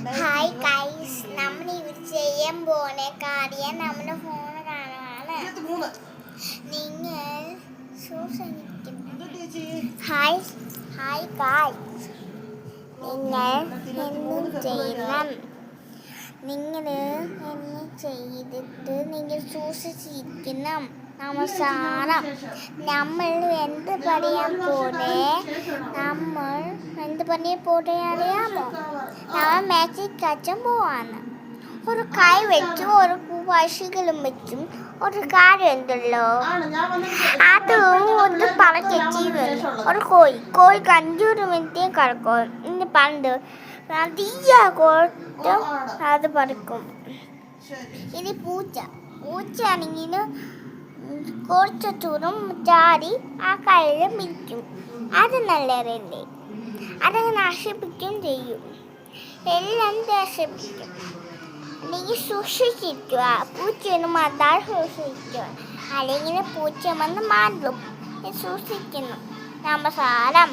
Hi guys, നമ്മൾ ഇവർ ചെയ്യാൻ പോണ കാര്യം നമ്മുടെ ഫോൺ കാണാനാണ്. നിങ്ങൾ ഹായ് ഹായ് ഗൈസ്, നിങ്ങൾ എന്തും ചെയ്യണം. നിങ്ങൾ എന്ന് ചെയ്തിട്ട് നിങ്ങൾ സൂക്ഷിച്ചിരിക്കണം. നമസ്കാരം. നമ്മൾ എന്ത് പറയാൻ പോണേ അറിയാമോ? നമ്മൾ മാജിക് കളിക്കാൻ പോവാണ്. ഒരു കൈ വെച്ചും ഒരു പശുക്കളും വെച്ചും ഒരു കാര്യം ഉണ്ടല്ലോ, അത് ഒന്ന് പറഞ്ഞ ഒരു കോഴി 5 മിനിറ്റ് കിടക്കും. ഇനി പണ്ട് കൊടുത്തും അത് പറക്കും. ഇനി പൂച്ചയാണെങ്കിൽ കുറച്ച് ദൂരം ചാടി ആ കയ്യിൽ മിക്കും. അത് നല്ലതല്ലേ? അതങ്ങ് നശിപ്പിക്കുകയും ചെയ്യും, എല്ലാം നശിപ്പിക്കും. അല്ലെങ്കിൽ സൂക്ഷിച്ചിരിക്കുക, പൂച്ചയൊന്ന് മാറ്റാൻ സൂക്ഷിക്കുക, അല്ലെങ്കിൽ പൂച്ച വന്ന് മാറ്റും. സൂക്ഷിക്കുന്നു. നമസ്കാരം.